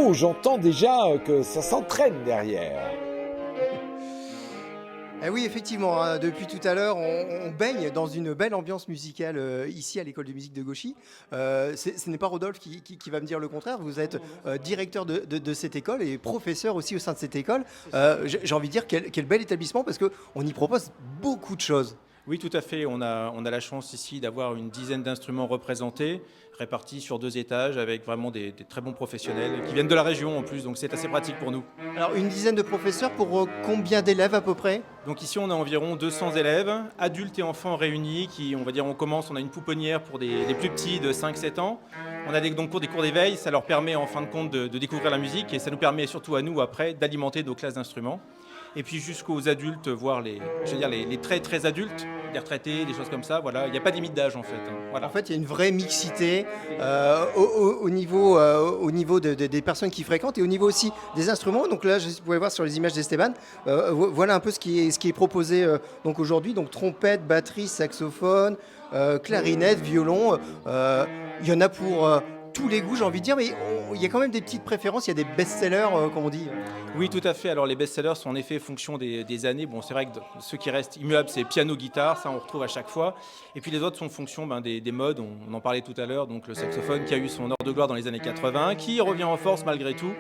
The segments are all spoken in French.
Oh, j'entends déjà que ça s'entraîne derrière. Eh oui, effectivement, hein, depuis tout à l'heure, on baigne dans une belle ambiance musicale ici à l'école de musique de Gauchy. Ce n'est pas Rodolphe qui va me dire le contraire. Vous êtes directeur de cette école et professeur aussi au sein de cette école. J'ai envie de dire quel bel établissement parce qu'on y propose beaucoup de choses. Oui, tout à fait. On a la chance ici d'avoir une dizaine d'instruments représentés, répartis sur 2 étages, avec vraiment des très bons professionnels qui viennent de la région en plus, donc c'est assez pratique pour nous. Alors, une dizaine de professeurs pour combien d'élèves à peu près? Donc ici, on a environ 200 élèves, adultes et enfants réunis, qui, on va dire, on a une pouponnière pour des plus petits de 5-7 ans. On a donc des cours d'éveil, ça leur permet en fin de compte de découvrir la musique et ça nous permet surtout à nous après d'alimenter nos classes d'instruments. Et puis jusqu'aux adultes, voire les très très adultes, des retraités, des choses comme ça, voilà. Il n'y a pas de limite d'âge en fait, hein. Voilà. En fait, il y a une vraie mixité au niveau des personnes qui fréquentent et au niveau aussi des instruments. Donc là, vous pouvez voir sur les images d'Esteban, voilà un peu ce qui est proposé donc aujourd'hui. Donc trompette, batterie, saxophone, clarinette, violon. Il y en a pour tous les goûts, j'ai envie de dire, mais il y a quand même des petites préférences. Il y a des best-sellers, comme on dit. Oui, tout à fait. Alors les best-sellers sont en effet fonction des années. Bon, c'est vrai que ceux qui restent immuables, c'est piano-guitare, ça on retrouve à chaque fois. Et puis les autres sont fonction des modes, on en parlait tout à l'heure, donc le saxophone qui a eu son heure de gloire dans les années 80, qui revient en force malgré tout.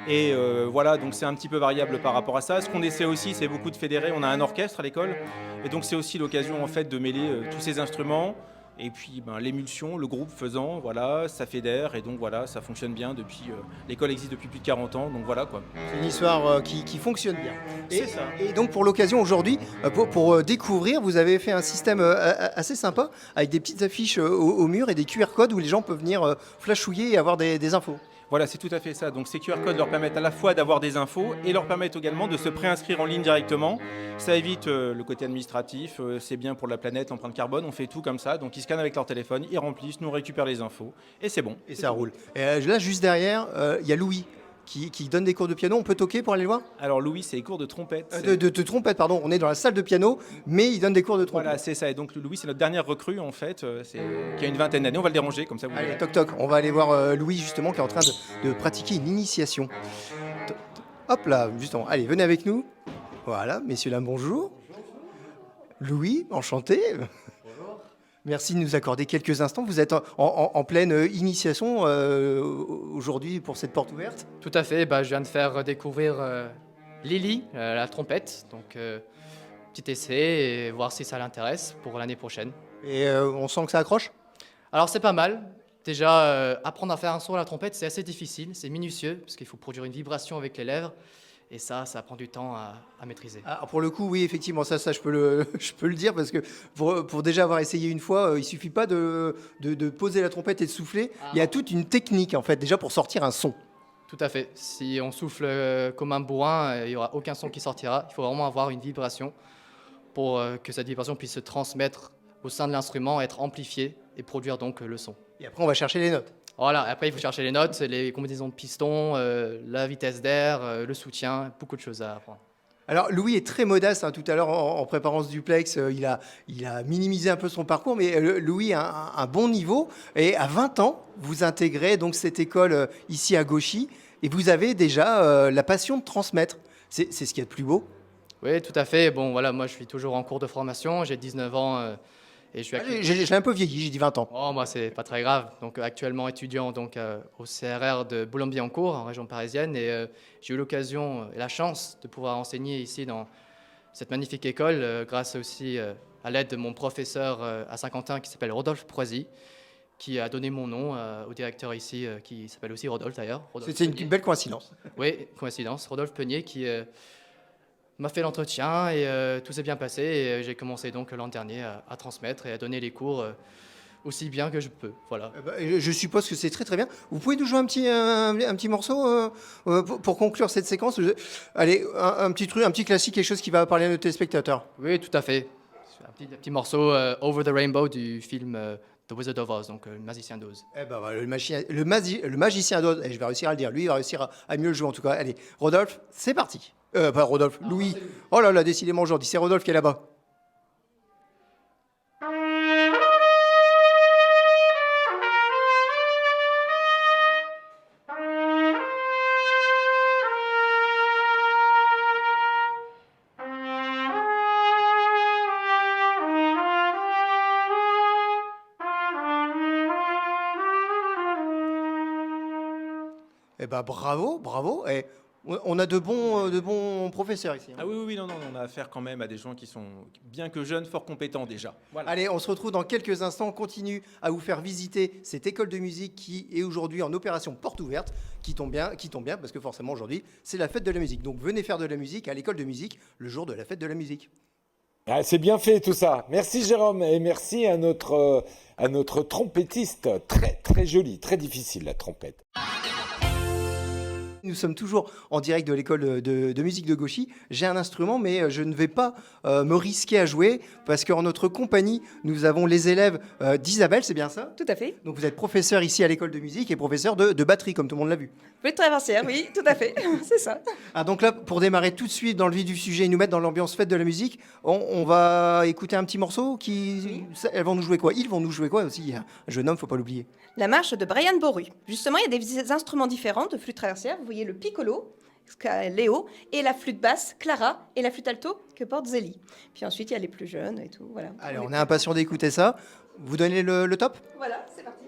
Et voilà, donc c'est un petit peu variable par rapport à ça. Ce qu'on essaie aussi, c'est beaucoup de fédérer. On a un orchestre à l'école, et donc c'est aussi l'occasion en fait de mêler tous ces instruments. Et puis l'émulsion, le groupe faisant, voilà, ça fédère et donc voilà, ça fonctionne bien depuis. L'école existe depuis plus de 40 ans, donc voilà quoi. C'est une histoire qui fonctionne bien. C'est ça. Et donc pour l'occasion aujourd'hui, pour découvrir, vous avez fait un système assez sympa avec des petites affiches au mur et des QR codes où les gens peuvent venir flashouiller et avoir des infos. Voilà, c'est tout à fait ça. Donc ces QR codes leur permettent à la fois d'avoir des infos et leur permettent également de se préinscrire en ligne directement. Ça évite le côté administratif, c'est bien pour la planète, l'empreinte carbone, on fait tout comme ça. Donc ils scannent avec leur téléphone, ils remplissent, nous récupèrent les infos et c'est bon. Et ça roule. Et là, juste derrière, il y a Louis qui donne des cours de piano. On peut toquer pour aller le voir? Alors Louis, c'est les cours de trompette. De trompette, pardon. On est dans la salle de piano, mais il donne des cours de trompette. Voilà, c'est ça. Et donc Louis, c'est notre dernière recrue en fait, qui a une vingtaine d'années. On va le déranger comme ça. Vous Allez, verrez. toc toc. On va aller voir Louis justement qui est en train de pratiquer une initiation. Hop là, justement. Allez, venez avec nous. Voilà, messieurs, dames, bonjour. Louis, enchanté. Merci de nous accorder quelques instants. Vous êtes en pleine initiation aujourd'hui pour cette porte ouverte. Tout à fait, je viens de faire découvrir Lily, la trompette, donc petit essai et voir si ça l'intéresse pour l'année prochaine. Et on sent que ça accroche? Alors c'est pas mal, déjà apprendre à faire un son à la trompette c'est assez difficile, c'est minutieux parce qu'il faut produire une vibration avec les lèvres et ça prend du temps à maîtriser. Ah, pour le coup, oui, effectivement, ça je peux je peux le dire parce que pour déjà avoir essayé une fois, il suffit pas de poser la trompette et de souffler. Il y a toute une technique en fait déjà pour sortir un son. Tout à fait, si on souffle comme un bourrin, il n'y aura aucun son qui sortira, il faut vraiment avoir une vibration pour que cette vibration puisse se transmettre au sein de l'instrument, être amplifiée et produire donc le son. Et après, on va chercher les notes. Voilà, après il faut chercher les notes, les combinaisons de pistons, la vitesse d'air, le soutien, beaucoup de choses à apprendre. Alors, Louis est très modeste, hein. Tout à l'heure, en préparant ce duplex, il a minimisé un peu son parcours, mais Louis a un bon niveau. Et à 20 ans, vous intégrez donc cette école ici à Gauchy, et vous avez déjà la passion de transmettre. C'est ce qu'il y a de plus beau. Oui, tout à fait. Bon, voilà, moi je suis toujours en cours de formation, j'ai 19 ans et je suis J'ai un peu vieilli, j'ai dit 20 ans. Oh, moi, c'est pas très grave. Donc, actuellement étudiant donc, au CRR de Boulogne-Billancourt, en région parisienne. Et j'ai eu l'occasion et la chance de pouvoir enseigner ici dans cette magnifique école, grâce aussi à l'aide de mon professeur à Saint-Quentin qui s'appelle Rodolphe Proisy, qui a donné mon nom au directeur ici, qui s'appelle aussi Rodolphe d'ailleurs. C'est une belle coïncidence. Oui, coïncidence. Rodolphe Peunier qui m'a fait l'entretien et tout s'est bien passé. Et j'ai commencé donc l'an dernier à transmettre et à donner les cours aussi bien que je peux. Voilà. Je suppose que c'est très très bien. Vous pouvez nous jouer un petit morceau pour conclure cette séquence. Allez, un petit truc, un petit classique, quelque chose qui va parler à nos téléspectateurs. Oui, tout à fait. Un petit morceau Over the Rainbow du film The Wizard of Oz, donc le magicien d'Oz. Eh ben, voilà, le magicien d'Oz, je vais réussir à le dire. Lui, il va réussir à mieux le jouer en tout cas. Allez, Rodolphe, c'est parti. Pas Rodolphe, Louis. Oh là là, décidément aujourd'hui, c'est Rodolphe qui est là-bas. Eh ben bravo, bravo. Et on a de bons professeurs ici, hein. Ah oui, oui, oui, non, non, on a affaire quand même à des gens qui sont, bien que jeunes, fort compétents déjà. Voilà. Allez, on se retrouve dans quelques instants. On continue à vous faire visiter cette école de musique qui est aujourd'hui en opération porte ouverte, qui tombe bien, parce que forcément aujourd'hui, c'est la fête de la musique. Donc venez faire de la musique à l'école de musique le jour de la fête de la musique. Ah, c'est bien fait tout ça. Merci Jérôme et merci à notre trompettiste. Très très joli, très difficile la trompette. Nous sommes toujours en direct de l'école de musique de Gauchy. J'ai un instrument, mais je ne vais pas me risquer à jouer parce qu'en notre compagnie, nous avons les élèves d'Isabelle, c'est bien ça? Tout à fait. Donc vous êtes professeur ici à l'école de musique et professeur de batterie, comme tout le monde l'a vu. Flûte traversière, oui, tout à fait. C'est ça. Ah, donc là, pour démarrer tout de suite dans le vif du sujet et nous mettre dans l'ambiance fête de la musique, on va écouter un petit morceau elles vont nous jouer quoi? Ils vont nous jouer quoi aussi? Un jeune homme, faut pas l'oublier. La marche de Brian Boru. Justement, il y a des instruments différents de flûte traversière. Vous voyez le piccolo, Léo, et la flûte basse, Clara, et la flûte alto que porte Zélie. Puis ensuite, il y a les plus jeunes et tout. Voilà. Allez, on est impatient d'écouter ça. Vous donnez le top? Voilà, c'est parti.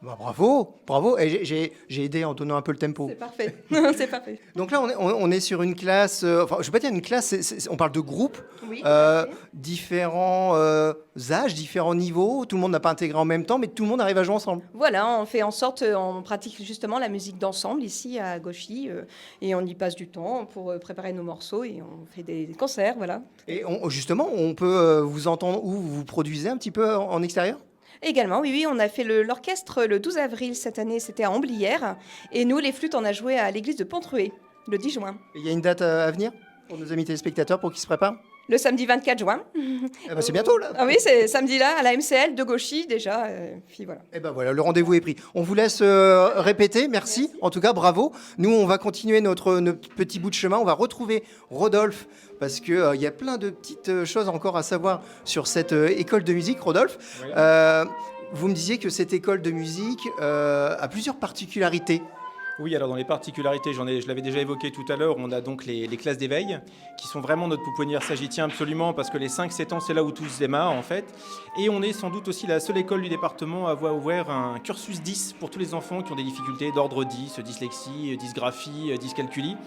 Bah, bravo, bravo. Et j'ai aidé en donnant un peu le tempo. C'est parfait. C'est parfait. Donc là, on est sur une classe, enfin, je ne vais pas dire une classe, on parle de groupes, Oui, différents âges, différents niveaux. Tout le monde n'a pas intégré en même temps, mais tout le monde arrive à jouer ensemble. Voilà, on fait en sorte, on pratique justement la musique d'ensemble ici à Gauchy et on y passe du temps pour préparer nos morceaux et on fait des concerts, voilà. Et justement, on peut vous entendre où vous produisez un petit peu en extérieur? Également, oui, oui, on a fait l'orchestre le 12 avril cette année, c'était à Amblières. Et nous, les flûtes, on a joué à l'église de Pontrué, le 10 juin. Il y a une date à venir pour nos amis téléspectateurs pour qu'ils se préparent? Le samedi 24 juin. Eh ben, c'est bientôt là. Ah oui, c'est samedi là, à la MCL de Gauchy déjà. Puis voilà. Eh ben voilà, le rendez-vous est pris. On vous laisse répéter, merci. En tout cas, bravo. Nous, on va continuer notre petit bout de chemin. On va retrouver Rodolphe parce qu'il y a plein de petites choses encore à savoir sur cette école de musique. Rodolphe, Oui. vous me disiez que cette école de musique a plusieurs particularités. Oui, alors dans les particularités, je l'avais déjà évoqué tout à l'heure, on a donc les classes d'éveil qui sont vraiment notre pouponnière, ça j'y tiens absolument parce que les 5-7 ans c'est là où tout se démarre en fait. Et on est sans doute aussi la seule école du département à avoir ouvert un cursus 10 pour tous les enfants qui ont des difficultés d'ordre 10, dyslexie, dysgraphie, dyscalculie.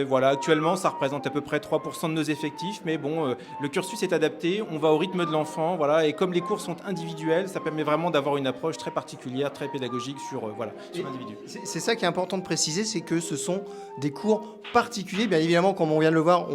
Voilà, actuellement, ça représente à peu près 3% de nos effectifs, mais bon, le cursus est adapté, on va au rythme de l'enfant, voilà, et comme les cours sont individuels, ça permet vraiment d'avoir une approche très particulière, très pédagogique sur l'individu. C'est ça qui est important de préciser, c'est que ce sont des cours particuliers. Bien évidemment, comme on vient de le voir,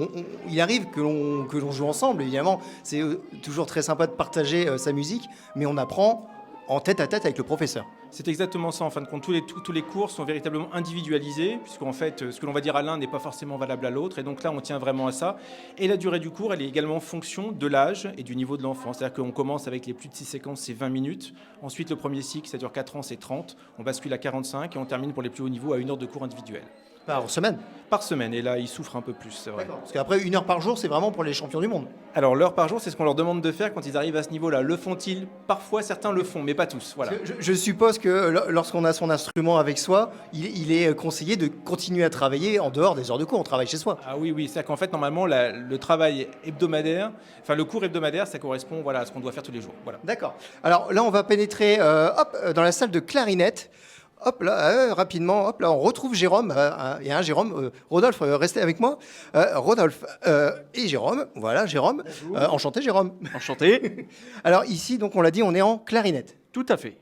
il arrive que l'on joue ensemble, évidemment. C'est toujours très sympa de partager sa musique, mais on apprend en tête à tête avec le professeur. C'est exactement ça, en fin de compte, tous les cours sont véritablement individualisés, puisqu'en fait, ce que l'on va dire à l'un n'est pas forcément valable à l'autre, et donc là, on tient vraiment à ça. Et la durée du cours, elle est également en fonction de l'âge et du niveau de l'enfant. C'est-à-dire qu'on commence avec les plus de 6 séquences, c'est 20 minutes. Ensuite, le premier cycle, ça dure 4 ans, c'est 30. On bascule à 45, et on termine pour les plus hauts niveaux à 1 heure de cours individuel. Par semaine. Par semaine, et là, ils souffrent un peu plus, c'est vrai. Parce qu'après, 1 heure par jour, c'est vraiment pour les champions du monde. Alors, l'heure par jour, c'est ce qu'on leur demande de faire quand ils arrivent à ce niveau-là. Le font-ils? Parfois, certains le font, mais pas tous. Voilà. Je suppose que lorsqu'on a son instrument avec soi, il est conseillé de continuer à travailler en dehors des heures de cours. On travaille chez soi. Ah oui, oui, c'est-à-dire qu'en fait, normalement, le travail hebdomadaire, enfin le cours hebdomadaire, ça correspond à ce qu'on doit faire tous les jours. Voilà. D'accord. Alors là, on va pénétrer dans la salle de clarinette. Hop là, rapidement, hop là, on retrouve Jérôme. Il y a un Jérôme. Rodolphe, restez avec moi. Rodolphe et Jérôme. Voilà, Jérôme. Enchanté, Jérôme. Enchanté. Alors ici, donc on l'a dit, on est en clarinette. Tout à fait.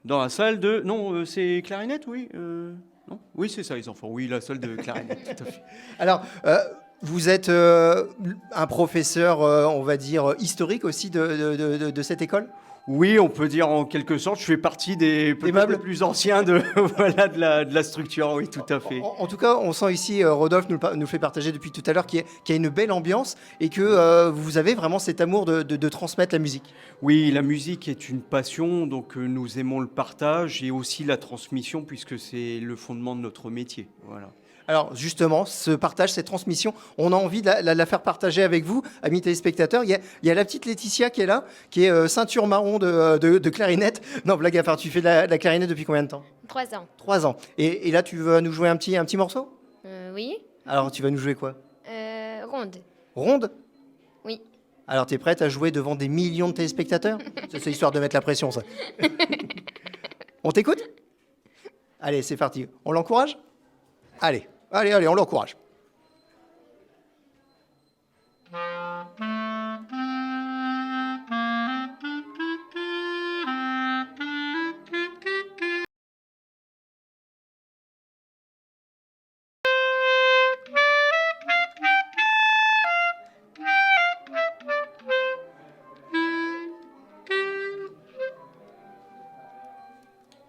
Dans la salle de... Non, c'est clarinette, oui non oui, c'est ça, les enfants. Oui, la salle de clarinette, tout à fait. Alors, vous êtes un professeur, on va dire, historique aussi de cette école? Oui, on peut dire en quelque sorte, je fais partie des peut-être les plus anciens de, voilà, de la structure, oui, tout à fait. En tout cas, on sent ici, Rodolphe nous fait partager depuis tout à l'heure, qu'il y a une belle ambiance et que vous avez vraiment cet amour de transmettre la musique. Oui, la musique est une passion, donc nous aimons le partage et aussi la transmission puisque c'est le fondement de notre métier. Voilà. Alors justement, ce partage, cette transmission, on a envie de la faire partager avec vous, amis téléspectateurs. Il y a la petite Laetitia qui est là, qui est ceinture marron de clarinette. Non, blague à part, tu fais de la clarinette depuis combien de temps? 3 ans. 3 ans. Et là, tu veux nous jouer un petit morceau? Oui. Alors, tu vas nous jouer quoi? Ronde. Ronde? Oui. Alors, tu es prête à jouer devant des millions de téléspectateurs? C'est histoire de mettre la pression, ça. On t'écoute? Allez, c'est parti. On l'encourage? Allez, on l'encourage.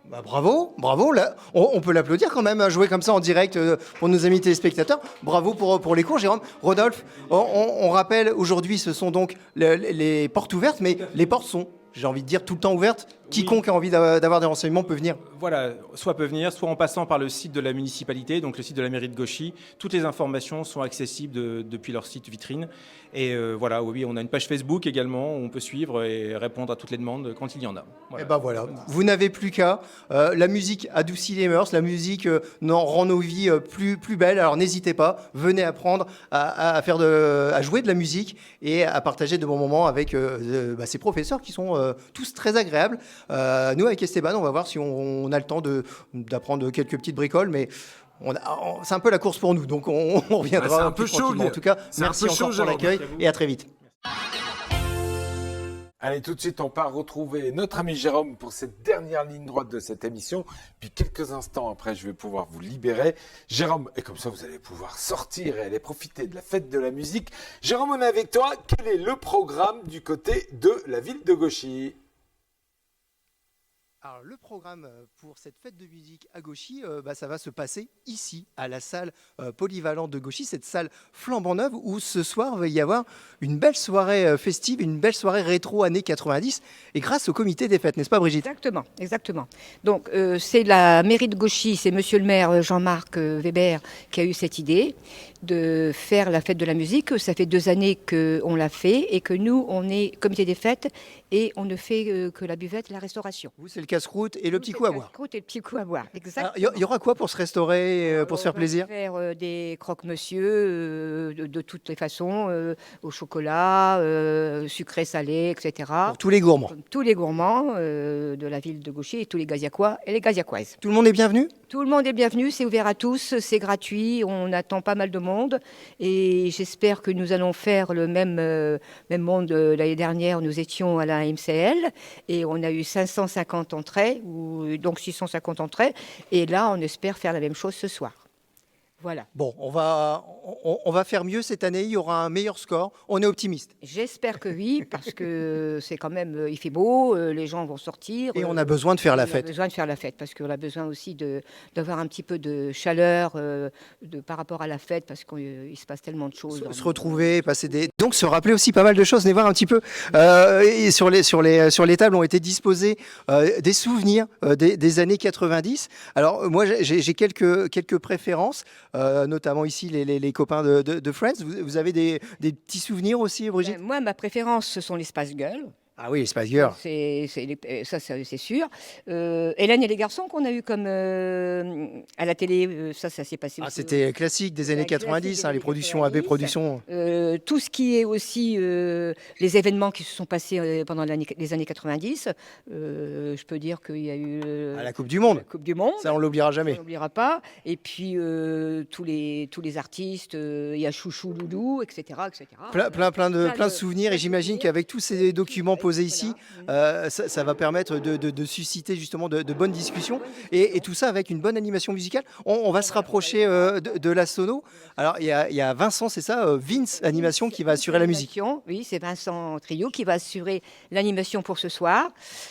Bah, bravo. Là, on peut l'applaudir quand même, jouer comme ça en direct pour nos amis téléspectateurs. Bravo pour les cours, Jérôme. Rodolphe, on rappelle, aujourd'hui, ce sont donc les portes ouvertes, mais les portes sont, j'ai envie de dire, tout le temps ouvertes. Quiconque a envie d'avoir des renseignements peut venir. Voilà, soit peut venir, soit en passant par le site de la municipalité, donc le site de la mairie de Gauchy. Toutes les informations sont accessibles depuis leur site vitrine. Et voilà, oui, on a une page Facebook également où on peut suivre et répondre à toutes les demandes quand il y en a. Voilà. Et ben voilà, vous n'avez plus qu'à. La musique adoucit les mœurs, la musique rend nos vies plus belles. Alors n'hésitez pas, venez apprendre à jouer de la musique et à partager de bons moments avec ces professeurs qui sont tous très agréables. Nous, avec Esteban, on va voir si on a le temps d'apprendre quelques petites bricoles, mais c'est un peu la course pour nous, donc on reviendra c'est un peu chaud, tranquillement. En tout cas, c'est un merci peu encore chaud, pour l'accueil Jérôme. et à très vite. Allez, tout de suite, on part retrouver notre ami Jérôme pour cette dernière ligne droite de cette émission. Puis quelques instants après, je vais pouvoir vous libérer. Jérôme, et comme ça, vous allez pouvoir sortir et aller profiter de la fête de la musique. Jérôme, on est avec toi. Quel est le programme du côté de la ville de Gauchy ? Alors, le programme pour cette fête de musique à Gauchy, ça va se passer ici, à la salle polyvalente de Gauchy, cette salle flambant neuve où ce soir va y avoir une belle soirée festive, une belle soirée rétro années 90, et grâce au comité des fêtes, n'est-ce pas Brigitte? Exactement. Donc, c'est la mairie de Gauchy, c'est monsieur le maire Jean-Marc Weber qui a eu cette idée de faire la fête de la musique. Ça fait 2 années qu'on l'a fait et que nous, on est comité des fêtes et on ne fait que la buvette et la restauration. Vous, c'est le casse-croûte et le petit coup à boire. Et le petit coup à boire, exactement. Il y aura quoi pour se restaurer, pour se faire plaisir? On va faire des croque-monsieur de toutes les façons, au chocolat, sucré, salé, etc. Pour tous les gourmands. Comme tous les gourmands de la ville de Gauchy et tous les Gaziacois et les Gaziacoises. Tout le monde est bienvenu? Tout le monde est bienvenu, c'est ouvert à tous, c'est gratuit, on attend pas mal de monde et j'espère que nous allons faire le même monde. L'année dernière, nous étions à la MCL et on a eu 550 entrées, donc 650 entrées, et là on espère faire la même chose ce soir. Voilà. Bon, on va faire mieux cette année, il y aura un meilleur score, on est optimiste. J'espère que oui, parce que c'est quand même, il fait beau, les gens vont sortir. Et on a besoin de faire la On fête. a besoin de faire la fête, parce qu'on a besoin aussi d'avoir un petit peu de chaleur par rapport à la fête, parce qu'il se passe tellement de choses. Se retrouver, passer des... Donc se rappeler aussi pas mal de choses, venez voir un petit peu. Et sur les tables ont été disposés des souvenirs des années 90. Alors moi j'ai quelques préférences, notamment ici les copains de Friends. Vous avez des petits souvenirs aussi, Brigitte? Moi, ma préférence, ce sont les Spice Girls. Ah oui, les Spice Girls. Ça, c'est sûr. Hélène et les garçons qu'on a eu comme à la télé, ça s'est passé. Ah, aussi, c'était classique des années 90, les productions AB Productions. Tout ce qui est aussi les événements qui se sont passés pendant les années 90. Je peux dire qu'il y a eu À la Coupe du Monde. la Coupe du Monde. Ça, on l'oubliera On jamais. n'oubliera pas. Et puis tous les artistes, il y a Chouchou, Loulou, etc. Plein de souvenirs. Et j'imagine souvenirs. qu'avec tous ces documents posés ici, Voilà. ça va permettre de susciter justement de bonnes discussions. Et tout ça avec une bonne animation musicale. On va se rapprocher de la sono. Alors, il y a Vincent, c'est ça, Vince Animation, qui va assurer la musique. Oui, c'est Vincent Trio qui va assurer l'animation pour ce sour.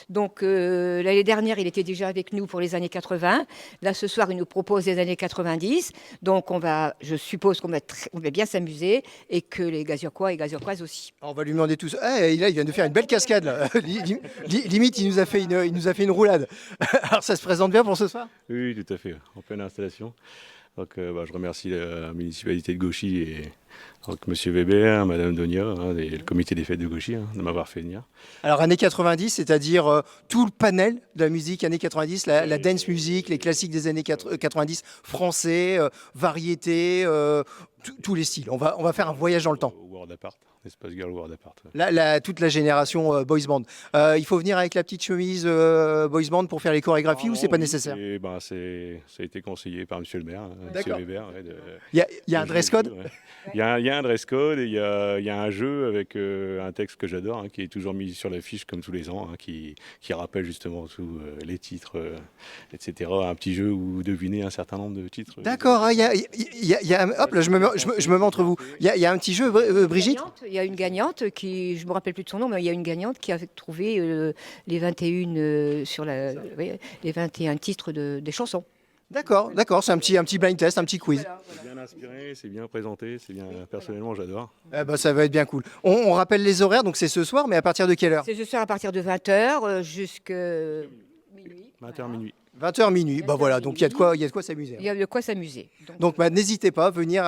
Donc, l'année dernière, il était déjà avec nous pour les années 80. Là, ce soir, il nous propose les années 90. Donc, je suppose qu'on va bien s'amuser et que les Gaziacois et Gaziacoises aussi. On va lui demander tout ça. Il vient de faire une belle cascade, là. Limite, il nous a fait une roulade. Alors, ça se présente bien pour ce soir? Oui, tout à fait, en pleine installation. Donc, je remercie la municipalité de Gauchy et donc Monsieur Weber, Madame Donia et le comité des fêtes de Gauchy de m'avoir fait venir. Alors années 90, c'est-à-dire tout le panel de la musique années 90, la dance music, les classiques des années 90, français, variété, tous les styles. On va faire un voyage dans le temps. World Apart, Espace Girl World Apart. Toute la génération boys band. Il faut venir avec la petite chemise boys band pour faire les chorégraphies ou c'est pas nécessaire? Ça a été conseillé par Monsieur le maire, Monsieur D'accord. Weber. Il y a un dress code? Il y a un dress code et il y a un jeu avec un texte que j'adore, qui est toujours mis sur l'affiche comme tous les ans, qui rappelle justement tous les titres, etc. Un petit jeu où deviner un certain nombre de titres. D'accord, hop là, je me mets entre vous. Il y a un petit jeu, Brigitte? Il y a une gagnante qui, je me rappelle plus de son nom, mais il y a une gagnante qui a trouvé les 21 les 21 titres des chansons. D'accord, c'est un petit blind test, un petit quiz. C'est bien inspiré, c'est bien présenté, c'est bien. Personnellement, j'adore. Ça va être bien cool. On rappelle les horaires, donc c'est ce soir, mais à partir de quelle heure? C'est ce soir à partir de 20h jusqu'à minuit. 20h minuit. 20h minuit. Voilà, donc il y a de quoi s'amuser. Il y a de quoi s'amuser. Donc n'hésitez pas à venir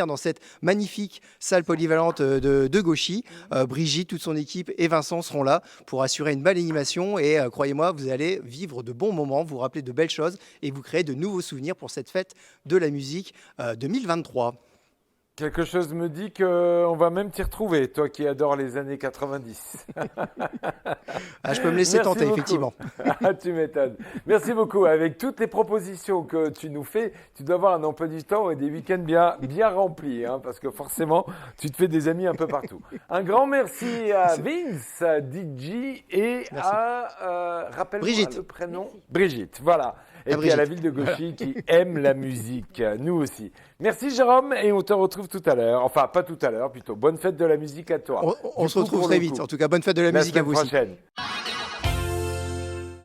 dans cette magnifique salle polyvalente de Gauchy. Brigitte, toute son équipe et Vincent seront là pour assurer une belle animation et croyez-moi, vous allez vivre de bons moments, vous rappeler de belles choses et vous créer de nouveaux souvenirs pour cette fête de la musique 2023. Quelque chose me dit qu'on va même t'y retrouver, toi qui adores les années 90. Je peux me laisser Merci tenter, beaucoup. effectivement. Tu m'étonnes. Merci beaucoup. Avec toutes les propositions que tu nous fais, tu dois avoir un emploi du temps et des week-ends bien remplis, parce que forcément, tu te fais des amis un peu partout. Un grand merci à Vince, à DJ et à, rappelle-moi Brigitte. le prénom. Brigitte, voilà. Et puis à la ville de Gauchy qui aime la musique, nous aussi. Merci Jérôme et on te retrouve tout à l'heure. Enfin, pas tout à l'heure, plutôt. Bonne fête de la musique à toi. On se retrouve très vite. En tout cas, bonne fête de la musique à vous aussi. Prochaine.